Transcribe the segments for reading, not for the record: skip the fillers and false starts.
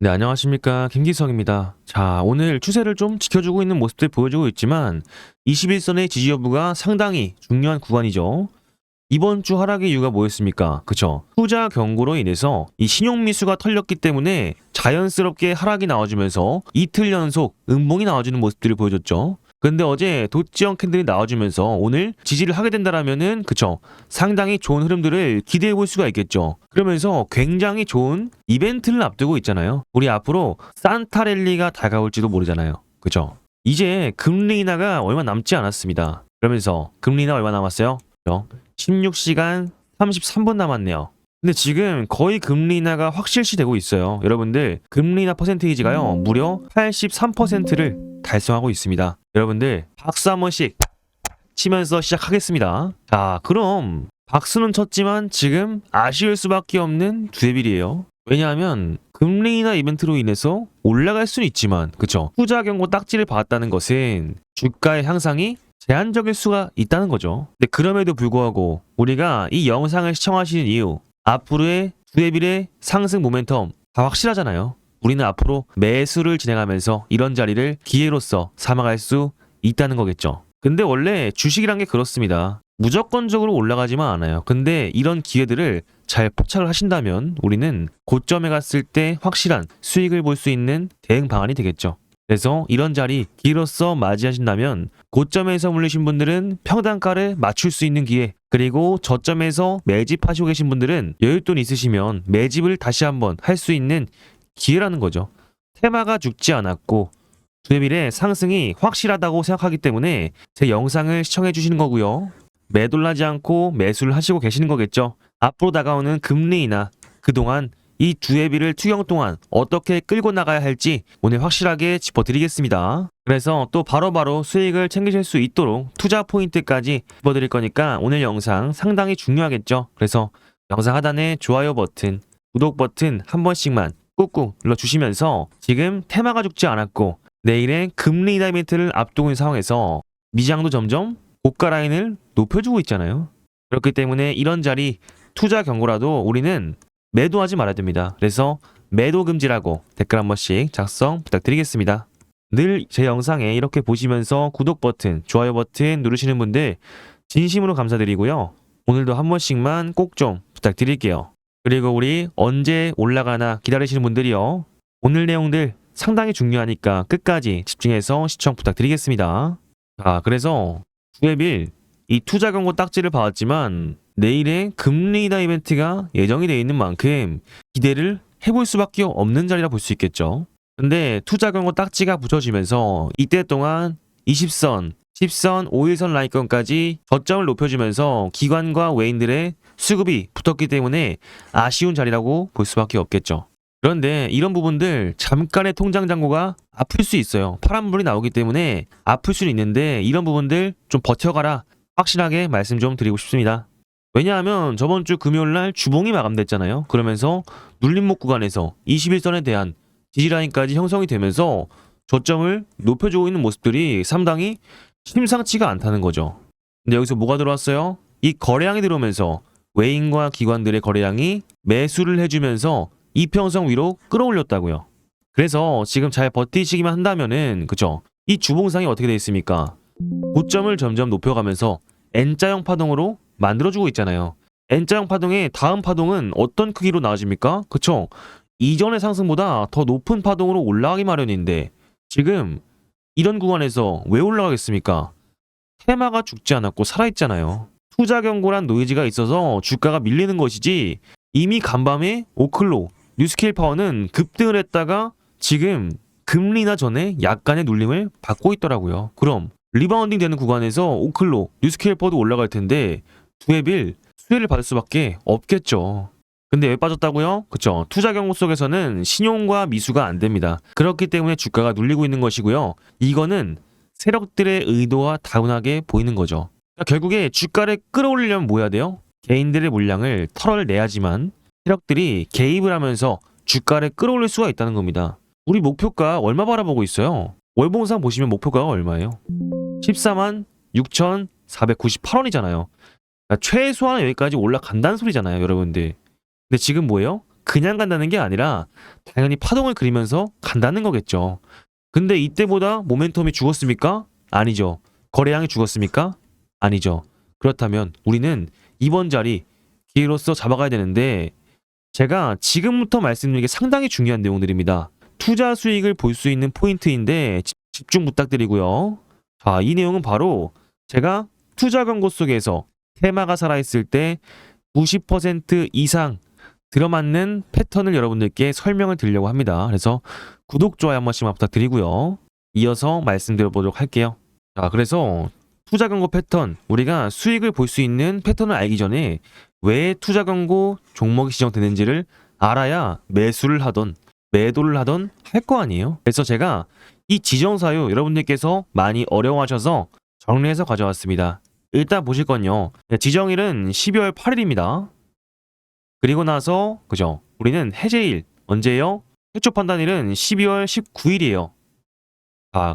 네, 안녕하십니까. 김기성입니다. 자, 오늘 추세를 좀 지켜주고 있는 모습들 보여주고 있지만 21선의 지지 여부가 상당히 중요한 구간이죠. 이번 주 하락의 이유가 뭐였습니까? 그쵸? 투자 경고로 인해서 이 신용미수가 털렸기 때문에 자연스럽게 하락이 나와주면서 이틀 연속 음봉이 나와주는 모습들을 보여줬죠. 근데 어제 도지형 캔들이 나와주면서 오늘 지지를 하게 된다라면은 그쵸, 상당히 좋은 흐름들을 기대해 볼 수가 있겠죠. 그러면서 굉장히 좋은 이벤트를 앞두고 있잖아요. 우리 앞으로 산타랠리가 다가올지도 모르잖아요. 그쵸? 이제 금리 인하가 얼마 남지 않았습니다. 그러면서 금리 인하 얼마 남았어요? 16시간 33분 남았네요. 근데 지금 거의 금리 인하가 확실시 되고 있어요. 여러분들, 금리 인하 퍼센테이지가요 무려 83%를 달성하고 있습니다. 여러분들, 박수 한 번씩 치면서 시작하겠습니다. 자, 그럼 박수는 쳤지만 지금 아쉬울 수밖에 없는 두에빌이에요. 왜냐하면 금리 인하 이벤트로 인해서 올라갈 수는 있지만, 그쵸, 투자 경고 딱지를 받았다는 것은 주가의 향상이 제한적일 수가 있다는 거죠. 근데 그럼에도 불구하고 우리가 이 영상을 시청하시는 이유, 앞으로의 두에빌의 상승 모멘텀 다 확실하잖아요. 우리는 앞으로 매수를 진행하면서 이런 자리를 기회로서 삼아갈 수 있다는 거겠죠. 근데 원래 주식이란 게 그렇습니다. 무조건적으로 올라가지만 않아요. 근데 이런 기회들을 잘 포착을 하신다면 우리는 고점에 갔을 때 확실한 수익을 볼 수 있는 대응 방안이 되겠죠. 그래서 이런 자리 기회로서 맞이하신다면 고점에서 물리신 분들은 평단가를 맞출 수 있는 기회, 그리고 저점에서 매집하시고 계신 분들은 여윳돈 있으시면 매집을 다시 한번 할 수 있는 기회라는 거죠. 테마가 죽지 않았고 두에빌의 상승이 확실하다고 생각하기 때문에 제 영상을 시청해 주시는 거고요. 매돌라지 않고 매수를 하시고 계시는 거겠죠. 앞으로 다가오는 금리 인하, 그동안 이 두에빌을 투경 동안 어떻게 끌고 나가야 할지 오늘 확실하게 짚어드리겠습니다. 그래서 또 바로바로 수익을 챙기실 수 있도록 투자 포인트까지 짚어드릴 거니까 오늘 영상 상당히 중요하겠죠. 그래서 영상 하단에 좋아요 버튼, 구독 버튼 한 번씩만 꾹꾹 눌러주시면서 지금 테마가 죽지 않았고 내일의 금리 인하 이벤트를 앞두고 있는 상황에서 미장도 점점 고가 라인을 높여주고 있잖아요. 그렇기 때문에 이런 자리 투자 경고라도 우리는 매도하지 말아야 됩니다. 그래서 매도 금지라고 댓글 한 번씩 작성 부탁드리겠습니다. 늘 제 영상에 이렇게 보시면서 구독 버튼, 좋아요 버튼 누르시는 분들 진심으로 감사드리고요. 오늘도 한 번씩만 꼭 좀 부탁드릴게요. 그리고 우리 언제 올라가나 기다리시는 분들이요, 오늘 내용들 상당히 중요하니까 끝까지 집중해서 시청 부탁드리겠습니다. 자, 그래서 두에빌 이 투자 경고 딱지를 받았지만 내일의 금리 인하 이벤트가 예정이 되어 있는 만큼 기대를 해볼 수밖에 없는 자리라 볼 수 있겠죠. 근데 투자 경고 딱지가 붙여지면서 이때 동안 20선, 10선, 5일선 라인권까지 저점을 높여주면서 기관과 외인들의 수급이 붙었기 때문에 아쉬운 자리라고 볼 수밖에 없겠죠. 그런데 이런 부분들 잠깐의 통장 잔고가 아플 수 있어요. 파란불이 나오기 때문에 아플 수는 있는데 이런 부분들 좀 버텨가라, 확실하게 말씀 좀 드리고 싶습니다. 왜냐하면 저번 주 금요일날 주봉이 마감됐잖아요. 그러면서 눌림목 구간에서 21선에 대한 지지라인까지 형성이 되면서 저점을 높여주고 있는 모습들이 상당히 심상치가 않다는 거죠. 근데 여기서 뭐가 들어왔어요? 이 거래량이 들어오면서 외인과 기관들의 거래량이 매수를 해주면서 이평선 위로 끌어올렸다고요. 그래서 지금 잘 버티시기만 한다면은, 그쵸, 이 주봉상이 어떻게 되어 있습니까? 고점을 점점 높여가면서 N자형 파동으로 만들어주고 있잖아요. N자형 파동의 다음 파동은 어떤 크기로 나와집니까? 그쵸? 이전의 상승보다 더 높은 파동으로 올라가기 마련인데 지금 이런 구간에서 왜 올라가겠습니까? 테마가 죽지 않았고 살아있잖아요. 투자 경고란 노이즈가 있어서 주가가 밀리는 것이지, 이미 간밤에 오클로, 뉴스케일 파워는 급등을 했다가 지금 금리 인하 전에 약간의 눌림을 받고 있더라고요. 그럼 리바운딩 되는 구간에서 오클로, 뉴스케일 파워도 올라갈 텐데 두에빌 수혜를 받을 수밖에 없겠죠. 근데 왜 빠졌다고요? 그쵸, 투자 경고 속에서는 신용과 미수가 안 됩니다. 그렇기 때문에 주가가 눌리고 있는 것이고요. 이거는 세력들의 의도와 다분하게 보이는 거죠. 그러니까 결국에 주가를 끌어올리려면 뭐 해야 돼요? 개인들의 물량을 털어내야지만 세력들이 개입을 하면서 주가를 끌어올릴 수가 있다는 겁니다. 우리 목표가 얼마 바라보고 있어요? 월봉상 보시면 목표가가 얼마예요? 14만 6,498원이잖아요. 그러니까 최소한 여기까지 올라간다는 소리잖아요, 여러분들. 근데 지금 뭐예요? 그냥 간다는 게 아니라 당연히 파동을 그리면서 간다는 거겠죠. 근데 이때보다 모멘텀이 죽었습니까? 아니죠. 거래량이 죽었습니까? 아니죠. 그렇다면 우리는 이번 자리 기회로서 잡아가야 되는데, 제가 지금부터 말씀드린 게 상당히 중요한 내용들입니다. 투자 수익을 볼 수 있는 포인트인데 집중 부탁드리고요. 자, 이 내용은 바로 제가 투자 광고 속에서 테마가 살아있을 때 90% 이상 들어맞는 패턴을 여러분들께 설명을 드리려고 합니다. 그래서 구독, 좋아요 한 번씩만 부탁드리고요. 이어서 말씀드려보도록 할게요. 자, 그래서 투자 광고 패턴, 우리가 수익을 볼 수 있는 패턴을 알기 전에 왜 투자 광고 종목이 지정되는지를 알아야 매수를 하던 매도를 하던 할 거 아니에요. 그래서 제가 이 지정사유 여러분들께서 많이 어려워하셔서 정리해서 가져왔습니다. 일단 보실 건요, 지정일은 12월 8일입니다. 그리고 나서 그죠, 우리는 해제일 언제예요? 최초 판단일은 12월 19일이에요.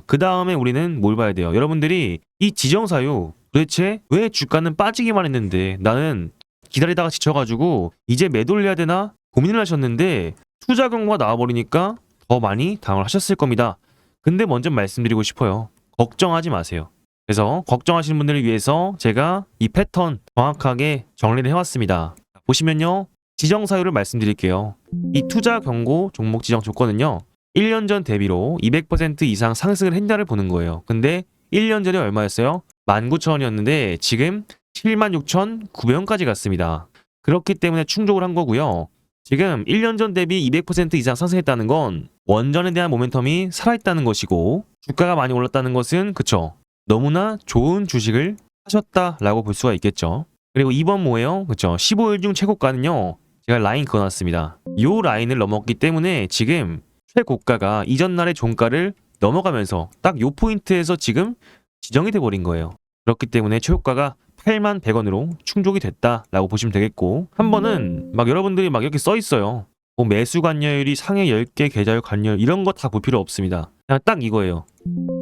그 다음에 우리는 뭘 봐야 돼요? 여러분들이 이 지정사유 도대체 왜 주가는 빠지기만 했는데 나는 기다리다가 지쳐가지고 이제 매도를 해야 되나 고민을 하셨는데 투자 광고가 나와버리니까 더 많이 당황을 하셨을 겁니다. 근데 먼저 말씀드리고 싶어요. 걱정하지 마세요. 그래서 걱정하시는 분들을 위해서 제가 이 패턴 정확하게 정리를 해왔습니다. 보시면요, 지정 사유를 말씀드릴게요. 이 투자 광고 종목 지정 조건은요, 1년 전 대비로 200% 이상 상승을 했냐를 보는 거예요. 근데 1년 전에 얼마였어요? 19,000원이었는데 지금 76,900원까지 갔습니다. 그렇기 때문에 충족을 한 거고요. 지금 1년 전 대비 200% 이상 상승했다는 건 원전에 대한 모멘텀이 살아있다는 것이고, 주가가 많이 올랐다는 것은 그쵸, 너무나 좋은 주식을 하셨다라고 볼 수가 있겠죠. 그리고 2번 뭐예요? 그쵸, 15일 중 최고가는요, 제가 라인 그어놨습니다. 요 라인을 넘었기 때문에 지금 최고가가 이전 날의 종가를 넘어가면서 딱 요 포인트에서 지금 지정이 돼버린 거예요. 그렇기 때문에 최고가가 81,100원으로 충족이 됐다라고 보시면 되겠고, 한 번은 막 여러분들이 막 이렇게 써 있어요. 뭐 매수 관여율이 상해 10개 계좌율 관여율 이런 거 다 볼 필요 없습니다. 그냥 딱 이거예요.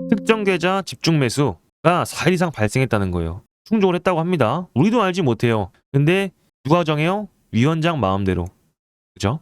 특정 계좌 집중 매수가 4일 이상 발생했다는 거예요. 충족을 했다고 합니다. 우리도 알지 못해요. 근데 누가 정해요? 위원장 마음대로. 그죠?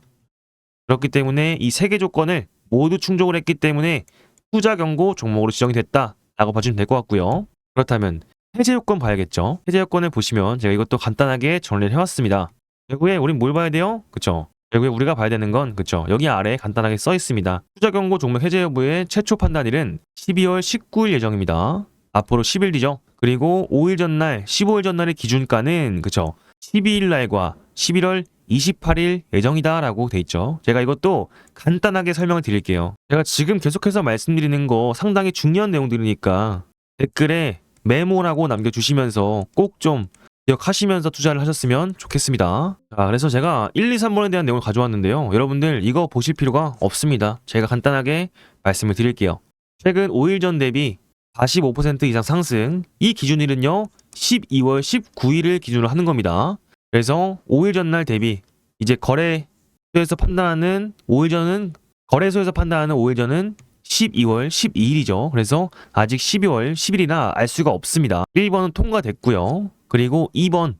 그렇기 때문에 이 3개 조건을 모두 충족을 했기 때문에 투자 경고 종목으로 지정이 됐다라고 봐주면 될 것 같고요. 그렇다면 해제 요건 봐야겠죠. 해제 요건을 보시면 제가 이것도 간단하게 정리를 해왔습니다. 결국에 우린 뭘 봐야 돼요? 그쵸? 결국에 우리가 봐야 되는 건 그쵸, 여기 아래 간단하게 써 있습니다. 투자 경고 종목 해제 여부의 최초 판단일은 12월 19일 예정입니다. 앞으로 10일 뒤죠. 그리고 5일 전날, 15일 전날의 기준가는 그쵸, 12일 날과 11월 28일 예정이다라고 돼 있죠. 제가 이것도 간단하게 설명을 드릴게요. 제가 지금 계속해서 말씀드리는 거 상당히 중요한 내용들이니까 댓글에 메모라고 남겨주시면서 꼭 좀 기억하시면서 투자를 하셨으면 좋겠습니다. 자, 그래서 제가 1, 2, 3번에 대한 내용을 가져왔는데요. 여러분들 이거 보실 필요가 없습니다. 제가 간단하게 말씀을 드릴게요. 최근 5일 전 대비 45% 이상 상승, 이 기준일은요 12월 19일을 기준으로 하는 겁니다. 그래서 5일 전날 대비 이제 거래소에서 판단하는 5일 전은, 거래소에서 판단하는 5일 전은 12월 12일이죠. 그래서 아직 12월 10일이나 알 수가 없습니다. 1번은 통과됐고요. 그리고 2번은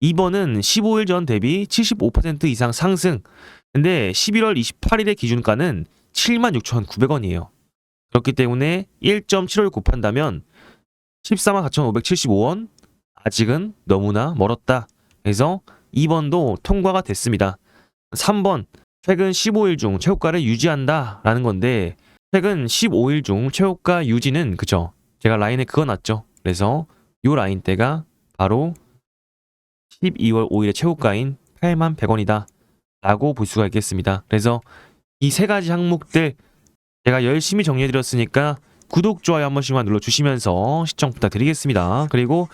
15일 전 대비 75% 이상 상승. 근데 11월 28일의 기준가는 76,900원이에요. 그렇기 때문에 1.75를 곱한다면 144,575원, 아직은 너무나 멀었다. 그래서 2번도 통과가 됐습니다. 3번, 최근 15일 중 최고가를 유지한다 라는 건데, 최근 15일 중 최고가 유지는 그쵸, 제가 라인에 그어놨죠. 그래서 요 라인대가 바로 12월 5일의 최고가인 81,100원이다 라고 볼 수가 있겠습니다. 그래서 이 3가지 항목들 제가 열심히 정리해드렸으니까 구독, 좋아요 한 번씩만 눌러주시면서 시청 부탁드리겠습니다. 그리고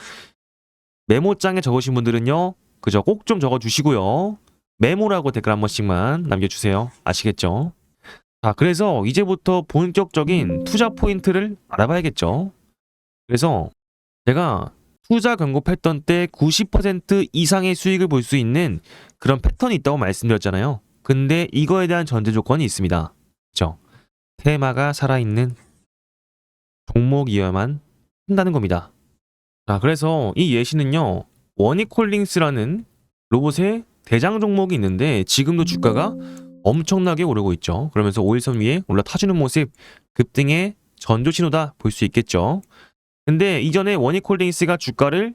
메모장에 적으신 분들은요, 그죠, 꼭 좀 적어주시고요. 메모라고 댓글 한 번씩만 남겨주세요. 아시겠죠? 자, 그래서 이제부터 본격적인 투자 포인트를 알아봐야겠죠. 그래서 제가 투자 경고 패턴 때 90% 이상의 수익을 볼 수 있는 그런 패턴이 있다고 말씀드렸잖아요. 근데 이거에 대한 전제 조건이 있습니다. 그죠? 테마가 살아있는 종목이어야만 한다는 겁니다. 자, 그래서 이 예시는요, 워니콜링스라는 로봇의 대장 종목이 있는데 지금도 주가가 엄청나게 오르고 있죠. 그러면서 5일선 위에 올라타주는 모습, 급등의 전조 신호다 볼 수 있겠죠. 근데 이전에 원익홀딩스가 주가를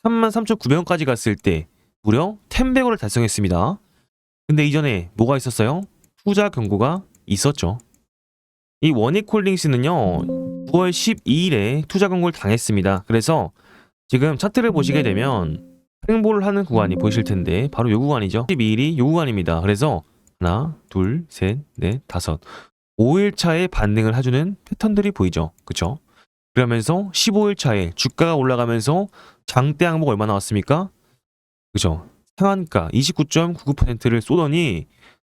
33,900원까지 갔을 때 무려 10배어를 달성했습니다. 근데 이전에 뭐가 있었어요? 투자 경고가 있었죠. 이 원익홀딩스는요 9월 12일에 투자 경고를 당했습니다. 그래서 지금 차트를 보시게 되면 횡보를 하는 구간이 보이실 텐데 바로 요 구간이죠. 12일이 요 구간입니다. 그래서 하나, 둘, 셋, 넷, 다섯 5일 차에 반등을 해주는 패턴들이 보이죠. 그쵸? 그러면서 15일 차에 주가가 올라가면서 장대 항목 얼마 나왔습니까? 그죠? 상한가 29.99%를 쏘더니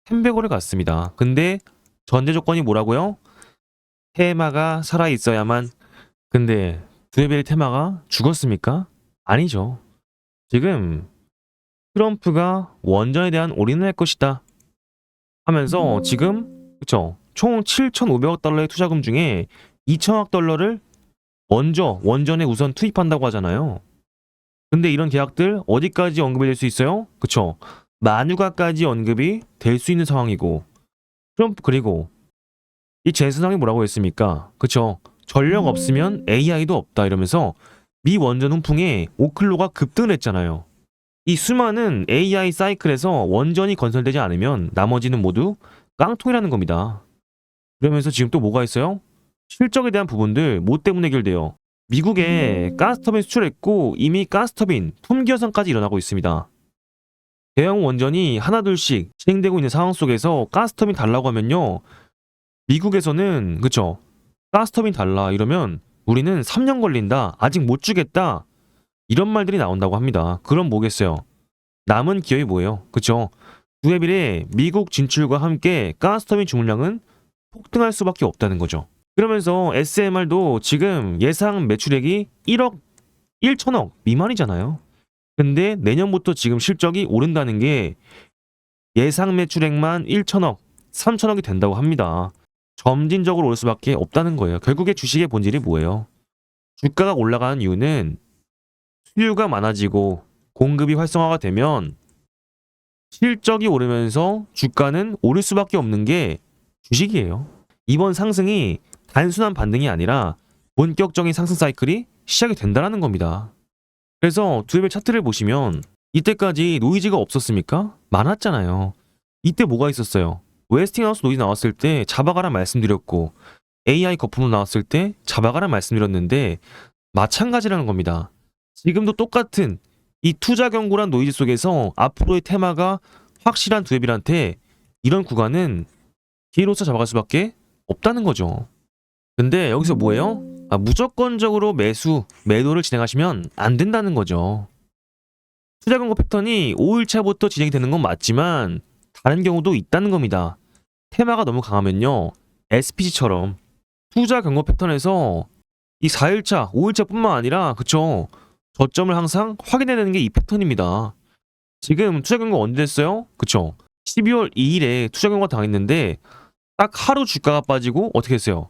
1000배고를 갔습니다. 근데 전제 조건이 뭐라고요? 테마가 살아있어야만. 근데 두에벨 테마가 죽었습니까? 아니죠. 지금 트럼프가 원전에 대한 올인을 할 것이다 하면서 지금 그쵸? 총 7,500억 달러의 투자금 중에 2천억 달러를 먼저 원전에 우선 투입한다고 하잖아요. 근데 이런 계약들 어디까지 언급이 될 수 있어요? 그쵸? 만유가까지 언급이 될 수 있는 상황이고 트럼프 그리고 이 젠슨왕이 뭐라고 했습니까? 그쵸? 전력 없으면 AI도 없다 이러면서 미 원전 훈풍에 오클로가 급등을 했잖아요. 이 수많은 AI 사이클에서 원전이 건설되지 않으면 나머지는 모두 깡통이라는 겁니다. 그러면서 지금 또 뭐가 있어요? 실적에 대한 부분들 뭐 때문에 해결돼요? 미국에 가스터빈 수출했고 이미 가스터빈 품귀현상까지 일어나고 있습니다. 대형 원전이 하나둘씩 진행되고 있는 상황 속에서 가스터빈 달라고 하면요. 미국에서는 그쵸? 가스터빈 달라 이러면 우리는 3년 걸린다. 아직 못 주겠다. 이런 말들이 나온다고 합니다. 그럼 뭐겠어요? 남은 기업이 뭐예요? 그쵸? 두에빌의 미국 진출과 함께 가스터빈 주문량은 폭등할 수밖에 없다는 거죠. 그러면서 SMR도 지금 예상 매출액이 1억 1천억 미만이잖아요. 근데 내년부터 지금 실적이 오른다는 게 예상 매출액만 1천억, 3천억이 된다고 합니다. 점진적으로 올 수밖에 없다는 거예요. 결국에 주식의 본질이 뭐예요? 주가가 올라가는 이유는 수요가 많아지고 공급이 활성화가 되면 실적이 오르면서 주가는 오를 수밖에 없는 게 주식이에요. 이번 상승이 단순한 반등이 아니라 본격적인 상승 사이클이 시작이 된다는 겁니다. 그래서 두에벨 차트를 보시면 이때까지 노이즈가 없었습니까? 많았잖아요. 이때 뭐가 있었어요? 웨스팅하우스 노이즈 나왔을 때 잡아가라 말씀드렸고 AI 거품으로 나왔을 때 잡아가라 말씀드렸는데 마찬가지라는 겁니다. 지금도 똑같은 이 투자 경고란 노이즈 속에서 앞으로의 테마가 확실한 두에빌한테 이런 구간은 기회로서 잡아갈 수밖에 없다는 거죠. 근데 여기서 뭐예요? 무조건적으로 매도를 진행하시면 안 된다는 거죠. 투자 경고 패턴이 5일차부터 진행이 되는 건 맞지만 다른 경우도 있다는 겁니다. 테마가 너무 강하면요. SPG처럼 투자 경고 패턴에서 이 4일차, 5일차 뿐만 아니라 그쵸? 저점을 항상 확인해내는 게 이 패턴입니다. 지금 투자 경고 언제 됐어요? 그쵸? 12월 2일에 투자 경고가 당했는데 딱 하루 주가가 빠지고 어떻게 했어요?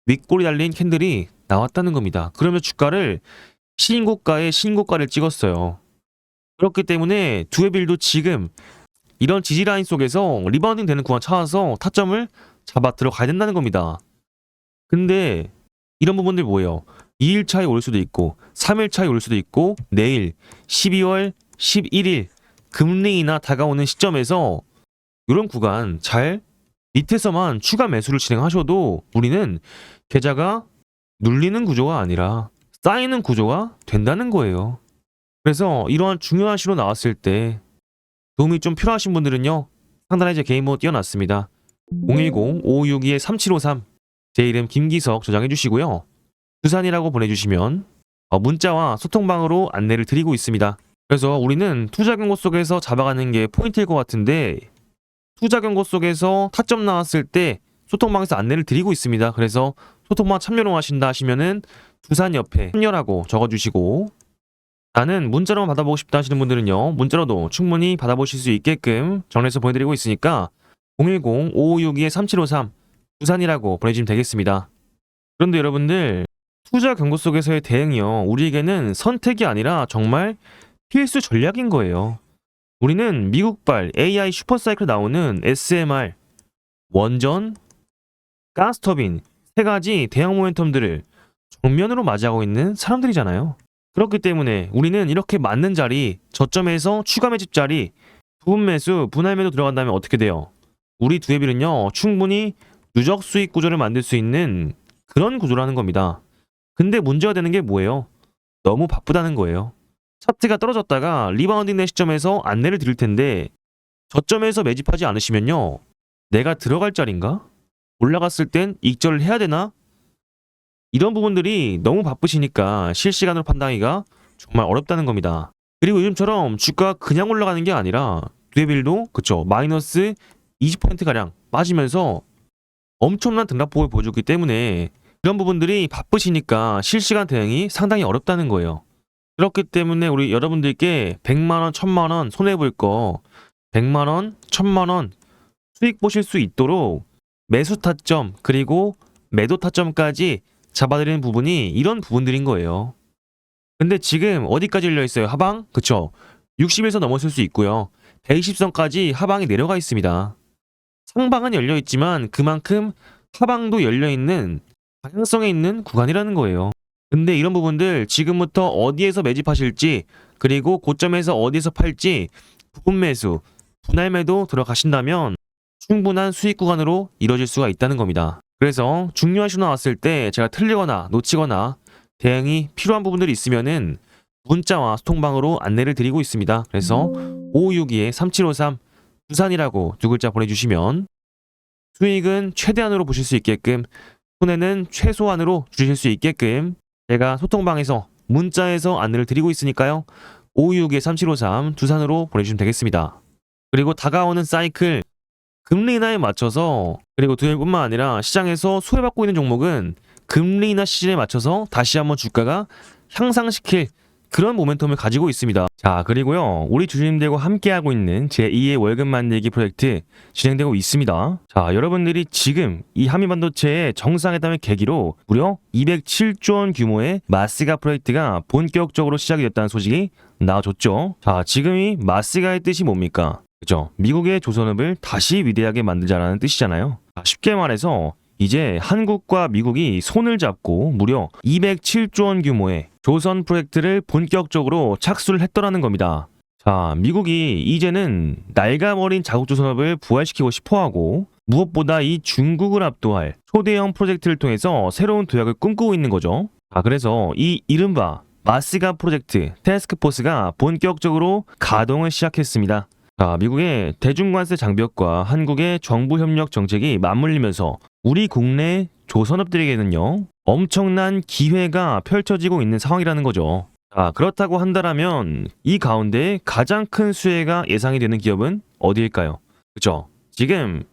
윗골이 달린 캔들이 나왔다는 겁니다. 그러면 주가를 신고가에 신고가를 찍었어요. 그렇기 때문에 두에빌도 지금 이런 지지라인 속에서 리바운딩 되는 구간 찾아서 타점을 잡아 들어가야 된다는 겁니다. 근데 이런 부분들 뭐예요? 2일 차에 올 수도 있고 3일 차에 올 수도 있고 내일 12월 11일 금리 인하 다가오는 시점에서 이런 구간 잘 밑에서만 추가 매수를 진행하셔도 우리는 계좌가 눌리는 구조가 아니라 쌓이는 구조가 된다는 거예요. 그래서 이러한 중요한 시로 나왔을 때 도움이 좀 필요하신 분들은요. 상단에 제 개인 번호 띄워놨습니다. 010-5562-3753 제 이름 김기석 저장해 주시고요. 두산이라고 보내주시면 문자와 소통방으로 안내를 드리고 있습니다. 그래서 우리는 투자 경고 속에서 잡아가는 게 포인트일 것 같은데 투자 경고 속에서 타점 나왔을 때 소통방에서 안내를 드리고 있습니다. 그래서 소통방 참여로 하신다 하시면은 두산 옆에 참여라고 적어주시고 나는 문자로만 받아보고 싶다 하시는 분들은요. 문자로도 충분히 받아보실 수 있게끔 정리해서 보내드리고 있으니까 010-5562-3753 두산이라고 보내주시면 되겠습니다. 그런데 여러분들 투자 경고 속에서의 대응이요. 우리에게는 선택이 아니라 정말 필수 전략인 거예요. 우리는 미국발 AI 슈퍼사이클 나오는 SMR, 원전, 가스터빈 세 가지 대형 모멘텀들을 정면으로 맞이하고 있는 사람들이잖아요. 그렇기 때문에 우리는 이렇게 맞는 자리, 저점에서 추가 매집 자리, 부분 매수, 분할 매도 들어간다면 어떻게 돼요? 우리 두에빌은요 충분히 누적 수익 구조를 만들 수 있는 그런 구조라는 겁니다. 근데 문제가 되는 게 뭐예요? 너무 바쁘다는 거예요. 차트가 떨어졌다가 리바운딩 된 시점에서 안내를 드릴 텐데 저점에서 매집하지 않으시면요 내가 들어갈 자리인가? 올라갔을 땐 익절을 해야 되나? 이런 부분들이 너무 바쁘시니까 실시간으로 판단하기가 정말 어렵다는 겁니다. 그리고 요즘처럼 주가가 그냥 올라가는 게 아니라 두에빌도 그쵸 마이너스 20%가량 빠지면서 엄청난 등락폭을 보여줬기 때문에 이런 부분들이 바쁘시니까 실시간 대응이 상당히 어렵다는 거예요. 그렇기 때문에 우리 여러분들께 100만원, 1000만원 손해볼 거 100만원, 1000만원 수익 보실 수 있도록 매수 타점 그리고 매도 타점까지 잡아드리는 부분이 이런 부분들인 거예요. 근데 지금 어디까지 열려 있어요? 하방? 그쵸? 60에서 넘었을 수 있고요. 120선까지 하방이 내려가 있습니다. 상방은 열려 있지만 그만큼 하방도 열려 있는 방향성에 있는 구간이라는 거예요. 근데 이런 부분들 지금부터 어디에서 매집하실지 그리고 고점에서 어디에서 팔지 부분 매수, 분할 매도 들어가신다면 충분한 수익 구간으로 이뤄질 수가 있다는 겁니다. 그래서 중요한 신호 나왔을 때 제가 틀리거나 놓치거나 대응이 필요한 부분들이 있으면은 문자와 소통방으로 안내를 드리고 있습니다. 그래서 5562-3753 두산이라고 두 글자 보내주시면 수익은 최대한으로 보실 수 있게끔 손해는 최소한으로 줄이실 수 있게끔 제가 소통방에서 문자에서 안내를 드리고 있으니까요. 5562-3753 두산으로 보내주시면 되겠습니다. 그리고 다가오는 사이클 금리 인하에 맞춰서 그리고 두산뿐만 아니라 시장에서 수혜받고 있는 종목은 금리 인하 시즌에 맞춰서 다시 한번 주가가 향상시킬 그런 모멘텀을 가지고 있습니다. 자, 그리고요 우리 주주님들과 함께하고 있는 제2의 월급 만들기 프로젝트 진행되고 있습니다. 자, 여러분들이 지금 이 한미반도체의 정상회담을 계기로 무려 207조 원 규모의 마스가 프로젝트가 본격적으로 시작이 됐다는 소식이 나와줬죠. 자, 지금 이 마스가의 뜻이 뭡니까? 그죠? 미국의 조선업을 다시 위대하게 만들자라는 뜻이잖아요. 쉽게 말해서 이제 한국과 미국이 손을 잡고 무려 207조 원 규모의 조선 프로젝트를 본격적으로 착수를 했더라는 겁니다. 자, 미국이 이제는 낡아버린 자국 조선업을 부활시키고 싶어하고 무엇보다 이 중국을 압도할 초대형 프로젝트를 통해서 새로운 도약을 꿈꾸고 있는 거죠. 자, 그래서 이 이른바 마스가 프로젝트 태스크포스가 본격적으로 가동을 시작했습니다. 자, 미국의 대중관세 장벽과 한국의 정부 협력 정책이 맞물리면서 우리 국내 조선업들에게는요 엄청난 기회가 펼쳐지고 있는 상황이라는 거죠. 자, 그렇다고 한다면 이 가운데 가장 큰 수혜가 예상이 되는 기업은 어디일까요? 그죠? 지금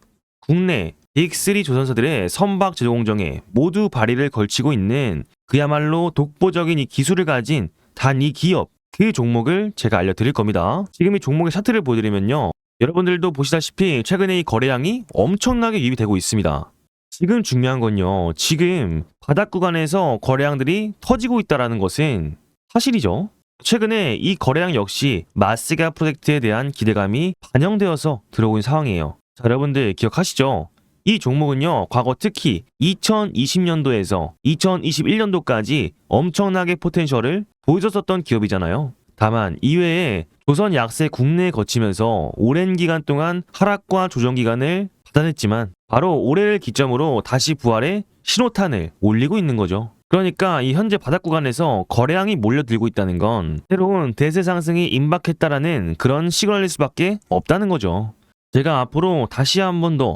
국내 빅3 조선사들의 선박 제조 공정에 모두 발의를 걸치고 있는 그야말로 독보적인 이 기술을 가진 단 이 기업 그 종목을 제가 알려드릴 겁니다. 지금 이 종목의 차트를 보여드리면요 여러분들도 보시다시피 최근에 이 거래량이 엄청나게 유입이 되고 있습니다. 지금 중요한 건요 지금 바닥 구간에서 거래량들이 터지고 있다는 것은 사실이죠. 최근에 이 거래량 역시 마스가 프로젝트에 대한 기대감이 반영되어서 들어온 상황이에요. 자, 여러분들 기억하시죠? 이 종목은요 과거 특히 2020년도에서 2021년도까지 엄청나게 포텐셜을 보여줬었던 기업이잖아요. 다만 이외에 조선 약세 국내에 거치면서 오랜 기간 동안 하락과 조정 기간을 받아냈지만 바로 올해를 기점으로 다시 부활해 신호탄을 올리고 있는 거죠. 그러니까 이 현재 바닥 구간에서 거래량이 몰려들고 있다는 건 새로운 대세 상승이 임박했다라는 그런 시그널일 수밖에 없다는 거죠. 제가 앞으로 다시 한 번 더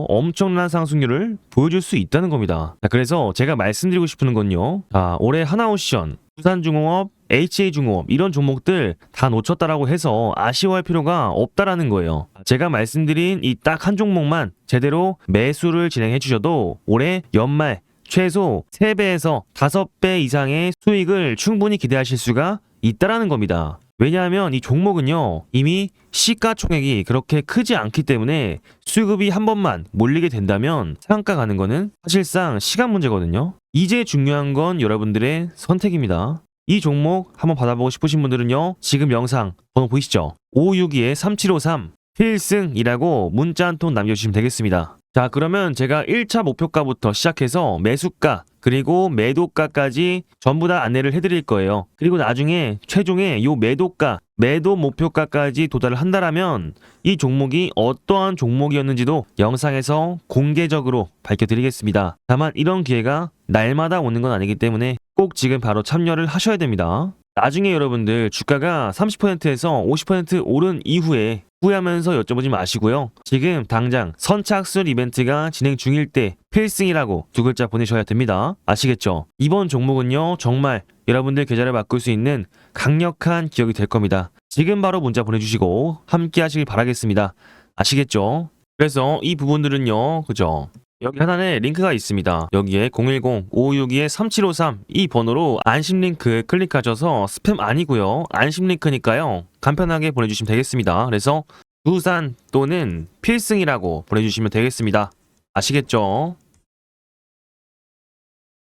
엄청난 상승률을 보여줄 수 있다는 겁니다. 자, 그래서 제가 말씀드리고 싶은 건요. 자, 올해 하나오션, 두산중공업, HA중공업 이런 종목들 다 놓쳤다라고 해서 아쉬워할 필요가 없다라는 거예요. 제가 말씀드린 이 딱 한 종목만 제대로 매수를 진행해 주셔도 올해 연말 최소 3배에서 5배 이상의 수익을 충분히 기대하실 수가 있다라는 겁니다. 왜냐하면 이 종목은요 이미 시가총액이 그렇게 크지 않기 때문에 수급이 한 번만 몰리게 된다면 상한가 가는 거는 사실상 시간 문제거든요. 이제 중요한 건 여러분들의 선택입니다. 이 종목 한번 받아보고 싶으신 분들은요 지금 영상 번호 보이시죠? 562-3753 필승이라고 문자 한 통 남겨주시면 되겠습니다. 자, 그러면 제가 1차 목표가부터 시작해서 매수가 그리고 매도가까지 전부 다 안내를 해드릴 거예요. 그리고 나중에 최종에 요 매도가, 매도 목표가까지 도달을 한다라면 이 종목이 어떠한 종목이었는지도 영상에서 공개적으로 밝혀드리겠습니다. 다만 이런 기회가 날마다 오는 건 아니기 때문에 꼭 지금 바로 참여를 하셔야 됩니다. 나중에 여러분들 주가가 30%에서 50% 오른 이후에 후회하면서 여쭤보지 마시고요. 지금 당장 선착순 이벤트가 진행 중일 때 필승이라고 두 글자 보내셔야 됩니다. 아시겠죠? 이번 종목은요, 정말 여러분들 계좌를 바꿀 수 있는 강력한 기억이 될 겁니다. 지금 바로 문자 보내주시고 함께 하시길 바라겠습니다. 아시겠죠? 그래서 이 부분들은요, 그죠? 여기 하단에 링크가 있습니다. 여기에 010-5562-3753 이 번호로 안심 링크 클릭하셔서 스팸 아니고요. 안심 링크니까요. 간편하게 보내주시면 되겠습니다. 그래서 두산 또는 필승이라고 보내주시면 되겠습니다. 아시겠죠?